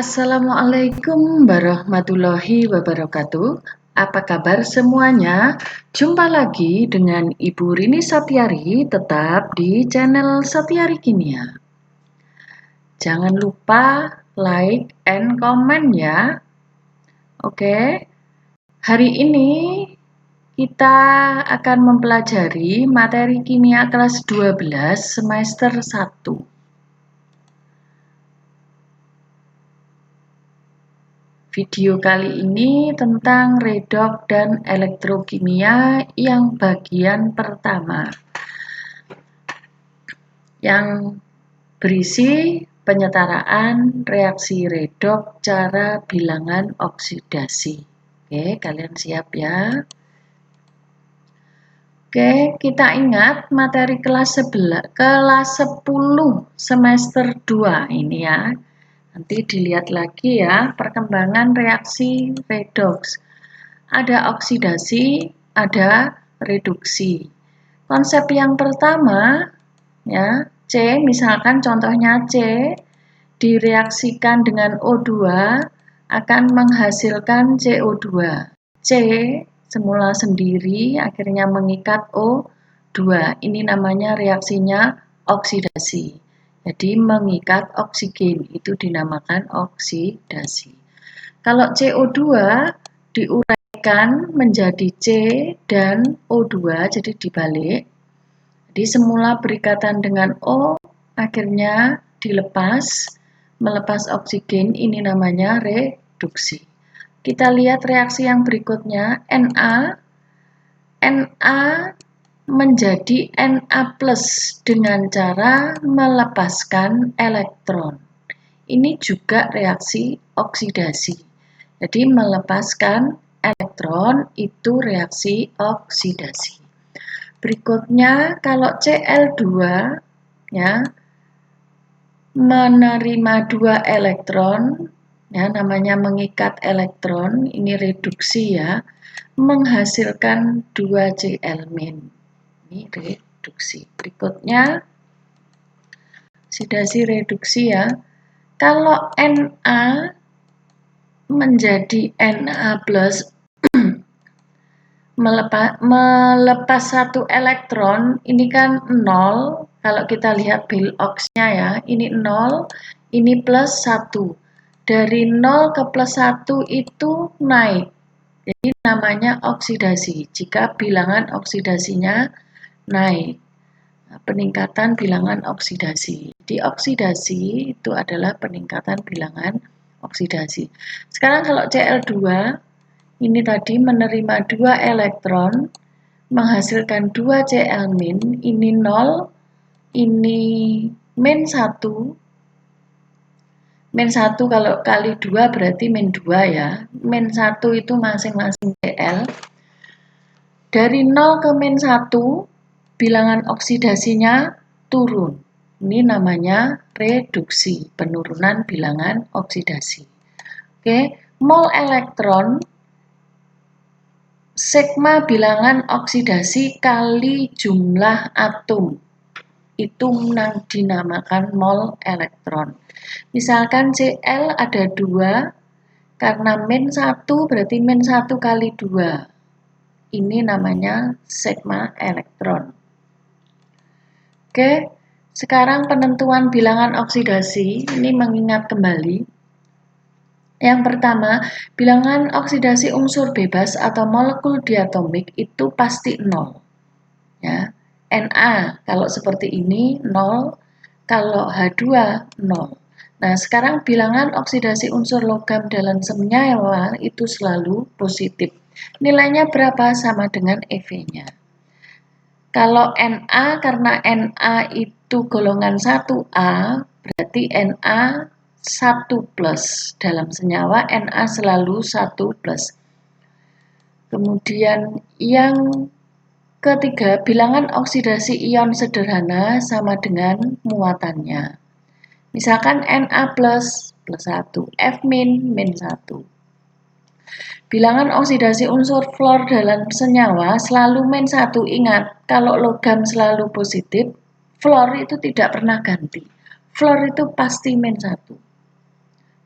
Assalamualaikum warahmatullahi wabarakatuh. Apa kabar semuanya? Jumpa lagi dengan Ibu Rini Satyari tetap di channel Satyari Kimia. Jangan lupa like and comment ya. Oke. Hari ini kita akan mempelajari materi kimia kelas 12 semester 1. Video kali ini tentang redoks dan elektrokimia yang bagian pertama, yang berisi penyetaraan reaksi redoks cara bilangan oksidasi. Oke, kalian siap ya? Oke, kita ingat materi kelas 10 semester 2 ini ya. Nanti dilihat lagi ya perkembangan reaksi redoks. Ada oksidasi, ada reduksi. Konsep yang pertama ya, C, misalkan contohnya C direaksikan dengan O2 akan menghasilkan CO2. C semula sendiri akhirnya mengikat O2. Ini namanya reaksinya oksidasi. Jadi mengikat oksigen, itu dinamakan oksidasi. Kalau CO2 diuraikan menjadi C dan O2, jadi dibalik. Jadi semula berikatan dengan O, akhirnya dilepas, melepas oksigen, ini namanya reduksi. Kita lihat reaksi yang berikutnya, Na menjadi Na+ dengan cara melepaskan elektron. Ini juga reaksi oksidasi. Jadi melepaskan elektron itu reaksi oksidasi. Berikutnya kalau Cl2 ya menerima 2 elektron ya, namanya mengikat elektron, ini reduksi ya, menghasilkan 2 Cl-. Ini reduksi. Berikutnya oksidasi reduksi ya. Kalau Na menjadi Na+, melepas 1 elektron, ini kan 0. Kalau kita lihat biloxnya ya, ini 0, ini +1. Dari 0 ke +1 itu naik. Jadi namanya oksidasi. Jika bilangan oksidasinya naik, peningkatan bilangan oksidasi. Di oksidasi itu adalah peningkatan bilangan oksidasi. Sekarang kalau Cl2 ini tadi menerima 2 elektron, menghasilkan 2 Cl-, ini 0, ini -1. -1 kalau kali 2 berarti -2 ya. -1 itu masing-masing Cl. Dari 0 ke -1, bilangan oksidasinya turun. Ini namanya reduksi, penurunan bilangan oksidasi. Oke, mol elektron, sigma bilangan oksidasi kali jumlah atom. Itu dinamakan mol elektron. Misalkan Cl ada 2, karena -1 berarti -1 kali 2. Ini namanya sigma elektron. Oke, sekarang penentuan bilangan oksidasi, ini mengingat kembali. Yang pertama, bilangan oksidasi unsur bebas atau molekul diatomik itu pasti 0. Ya. Na, kalau seperti ini 0, kalau H2 0. Nah, sekarang bilangan oksidasi unsur logam dalam senyawa itu selalu positif. Nilainya berapa? Sama dengan EV-nya. Kalau Na, karena Na itu golongan 1A, berarti Na 1+. Dalam senyawa Na selalu 1+. Kemudian yang ketiga, bilangan oksidasi ion sederhana sama dengan muatannya. Misalkan Na+, +1, F-, -1. Bilangan oksidasi unsur fluor dalam senyawa selalu -1. Ingat, kalau logam selalu positif, fluor itu tidak pernah ganti. Fluor itu pasti -1.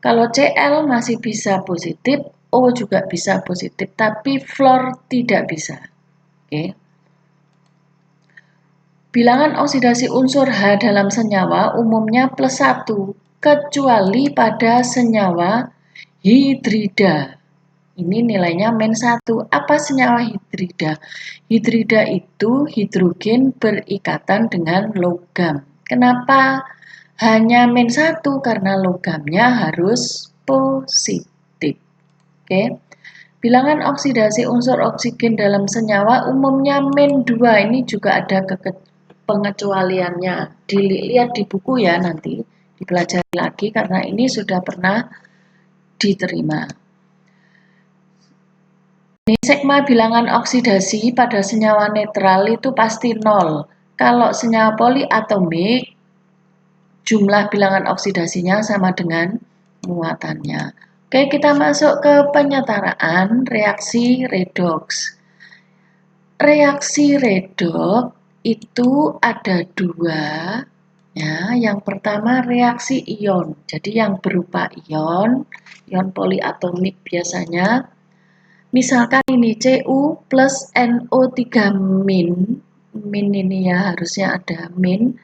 Kalau Cl masih bisa positif, O juga bisa positif, tapi fluor tidak bisa. Oke. Bilangan oksidasi unsur H dalam senyawa umumnya +1, kecuali pada senyawa hidrida. Ini nilainya -1. Apa senyawa hidrida? Hidrida itu hidrogen berikatan dengan logam. Kenapa hanya -1? Karena logamnya harus positif. Oke. Bilangan oksidasi unsur oksigen dalam senyawa umumnya -2. Ini juga ada pengecualiannya. Dilihat di buku ya, nanti dipelajari lagi karena ini sudah pernah diterima. Ini sigma bilangan oksidasi pada senyawa netral itu pasti 0. Kalau senyawa poliatomik, jumlah bilangan oksidasinya sama dengan muatannya. Oke, kita masuk ke penyetaraan reaksi redoks. Reaksi redoks itu ada 2. Ya, yang pertama reaksi ion. Jadi yang berupa ion poliatomik biasanya. Misalkan ini Cu plus NO3 min ini ya harusnya ada min,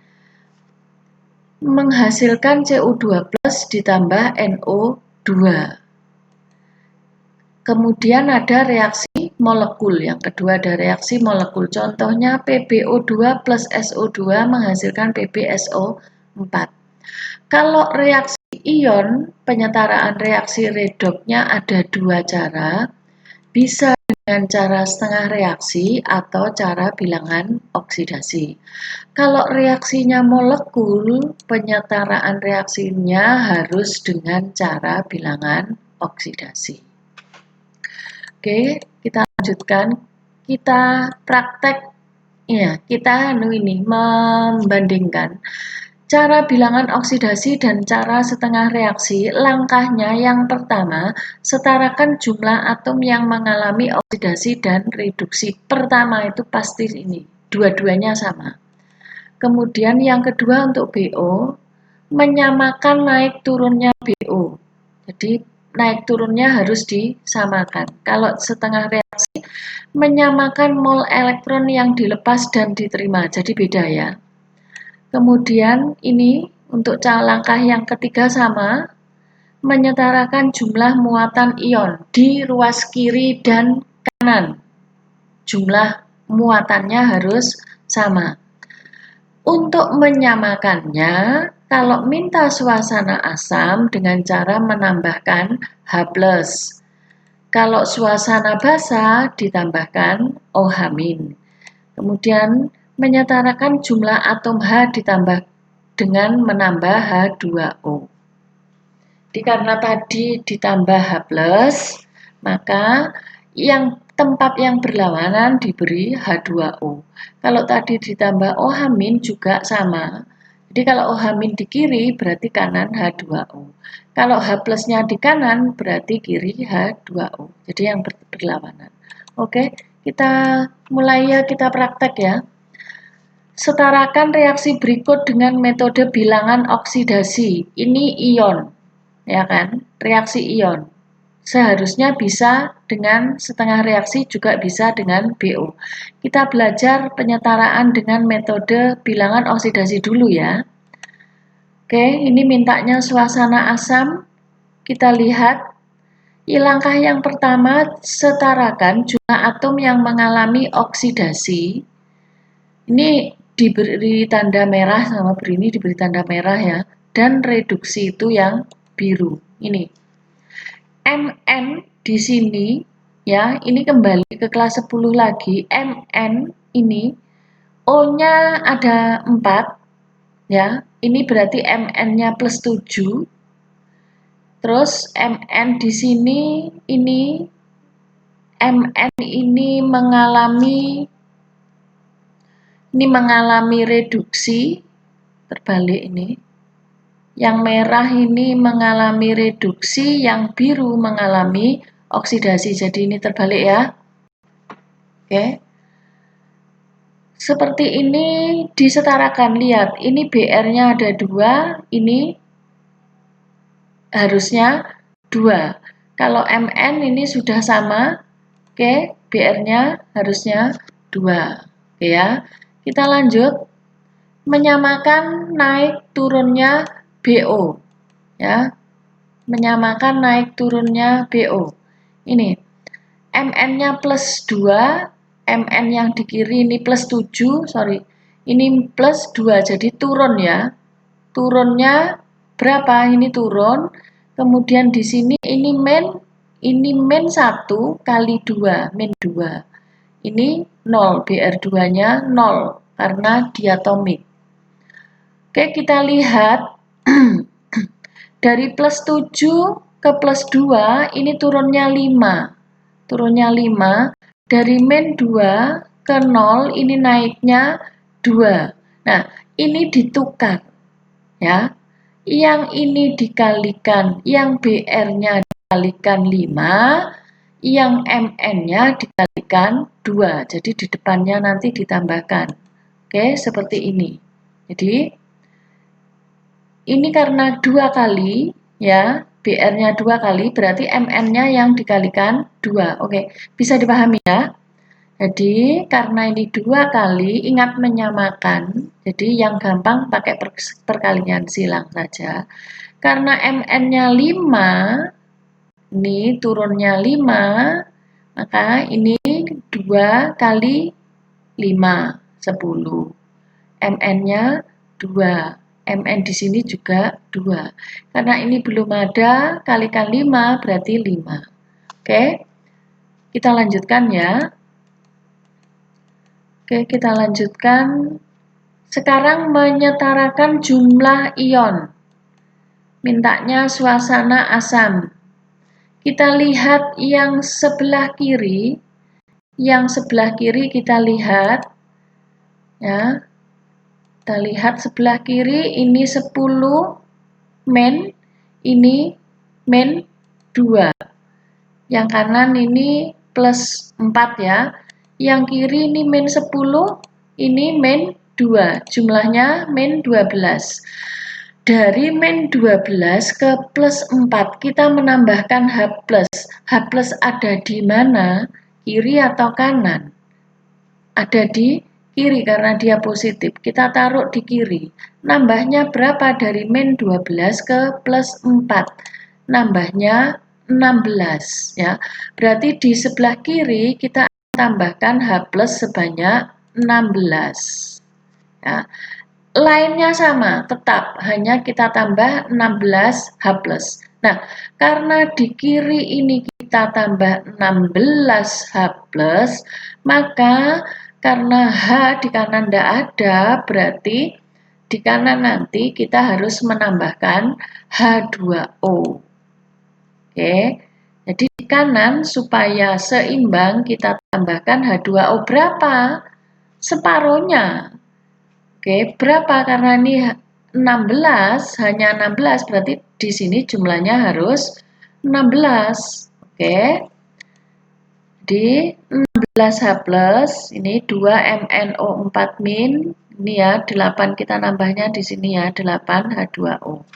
menghasilkan Cu2 plus ditambah NO2. Kemudian ada reaksi molekul, yang kedua ada reaksi molekul. Contohnya PbO2 plus SO2 menghasilkan PbSO4. Kalau reaksi ion, penyetaraan reaksi redoksnya ada 2 cara. Bisa dengan cara setengah reaksi atau cara bilangan oksidasi. Kalau reaksinya molekul, penyetaraan reaksinya harus dengan cara bilangan oksidasi. Oke, kita lanjutkan. Kita praktek, ya, kita membandingkan cara bilangan oksidasi dan cara setengah reaksi. Langkahnya yang pertama, setarakan jumlah atom yang mengalami oksidasi dan reduksi. Pertama itu pasti ini, dua-duanya sama. Kemudian yang kedua untuk BO, menyamakan naik turunnya BO. Jadi naik turunnya harus disamakan. Kalau setengah reaksi, menyamakan mol elektron yang dilepas dan diterima. Jadi beda ya. Kemudian ini untuk langkah yang ketiga sama, menyetarakan jumlah muatan ion di ruas kiri dan kanan. Jumlah muatannya harus sama. Untuk menyamakannya, kalau minta suasana asam dengan cara menambahkan H+. Kalau suasana basa ditambahkan OH-. Kemudian menyetarakan jumlah atom H ditambah dengan menambah H2O. Jadi karena tadi ditambah H+, maka yang tempat yang berlawanan diberi H2O. Kalau tadi ditambah OH- juga sama. Jadi kalau OH- di kiri berarti kanan H2O. Kalau H+-nya di kanan berarti kiri H2O. Jadi yang berlawanan. Oke, kita mulai ya, kita praktek ya. Setarakan reaksi berikut dengan metode bilangan oksidasi. Ini ion, ya kan? Reaksi ion. Seharusnya bisa dengan setengah reaksi, juga bisa dengan BO. Kita belajar penyetaraan dengan metode bilangan oksidasi dulu ya. Oke, ini mintanya suasana asam. Kita lihat. Langkah yang pertama, setarakan jumlah atom yang mengalami oksidasi. Ini diberi tanda merah sama ini diberi tanda merah ya, dan reduksi itu yang biru. Ini Mn di sini ya, ini kembali ke kelas 10 lagi. Mn ini O-nya ada 4 ya. Ini berarti Mn-nya +7. Terus Mn di sini ini Mn ini mengalami reduksi, terbalik ini. Yang merah ini mengalami reduksi, yang biru mengalami oksidasi. Jadi ini terbalik ya. Oke. Seperti ini disetarakan. Lihat, ini BR-nya ada 2, ini harusnya 2. Kalau Mn ini sudah sama, oke, BR-nya harusnya 2. Oke ya. Kita lanjut menyamakan naik turunnya BO ya. Menyamakan naik turunnya BO. Ini MN-nya plus 2, MN yang di kiri ini plus 7, sorry. Ini plus 2, jadi turun ya. Turunnya berapa? Ini turun. Kemudian di sini ini min 1 kali 2, min 2. Ini 0, BR2-nya 0 karena diatomik. Oke, kita lihat dari plus 7 ke plus 2 ini turunnya 5. Turunnya 5. Dari min 2 ke 0 ini naiknya 2. Nah, ini ditukar ya. Yang ini dikalikan, yang BR-nya dikalikan 5, yang MN-nya dikalikan 2. Jadi di depannya nanti ditambahkan. Oke, seperti ini. Jadi ini karena 2 kali ya, BR-nya 2 kali, berarti MN-nya yang dikalikan 2. Oke, bisa dipahami ya. Jadi karena ini 2 kali, ingat menyamakan. Jadi yang gampang pakai perkalian silang saja. Karena MN-nya 5, ini turunnya 5, maka ini 2 kali 5, 10. MN-nya 2. MN di sini juga 2. Karena ini belum ada, kalikan 5 berarti 5. Oke, kita lanjutkan ya. Oke, kita lanjutkan. Sekarang menyetarakan jumlah ion. Mintanya suasana asam. Kita lihat yang sebelah kiri. Yang sebelah kiri kita lihat. Ya. Kita lihat sebelah kiri ini 10 min, ini min 2. Yang kanan ini plus 4 ya. Yang kiri ini min 10, ini min 2. Jumlahnya min 12. Dari min 12 ke plus 4, kita menambahkan H+. H+ ada di mana? Kiri atau kanan? Ada di kiri karena dia positif. Kita taruh di kiri. Nambahnya berapa dari min 12 ke plus 4? Nambahnya 16 ya. Berarti di sebelah kiri kita tambahkan H+ sebanyak 16 ya. Lainnya sama, tetap hanya kita tambah 16 H+. Nah, karena di kiri ini kita tambah 16 H+, maka karena H di kanan tidak ada, berarti di kanan nanti kita harus menambahkan H2O. Oke, jadi di kanan supaya seimbang kita tambahkan H2O berapa? Separohnya. Oke, berapa? Karena ini 16, hanya 16, berarti di sini jumlahnya harus 16. Oke. Di 16H+, ini 2MnO4-, ini ya, 8 kita nambahnya di sini ya, 8H2O.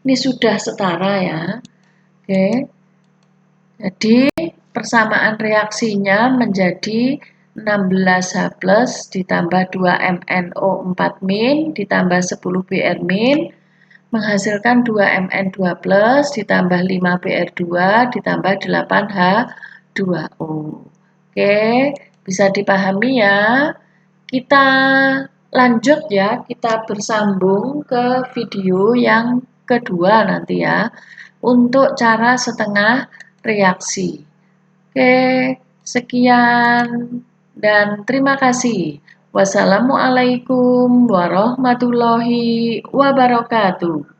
Ini sudah setara ya. Oke. Jadi persamaan reaksinya menjadi 16H+ ditambah 2MnO4- ditambah 10Br- menghasilkan 2Mn2+ ditambah 5Br2 ditambah 8H2O. Oke, bisa dipahami ya. Kita lanjut ya, kita bersambung ke video yang kedua nanti ya, untuk cara setengah reaksi. Oke, sekian dan terima kasih. Wassalamualaikum warahmatullahi wabarakatuh.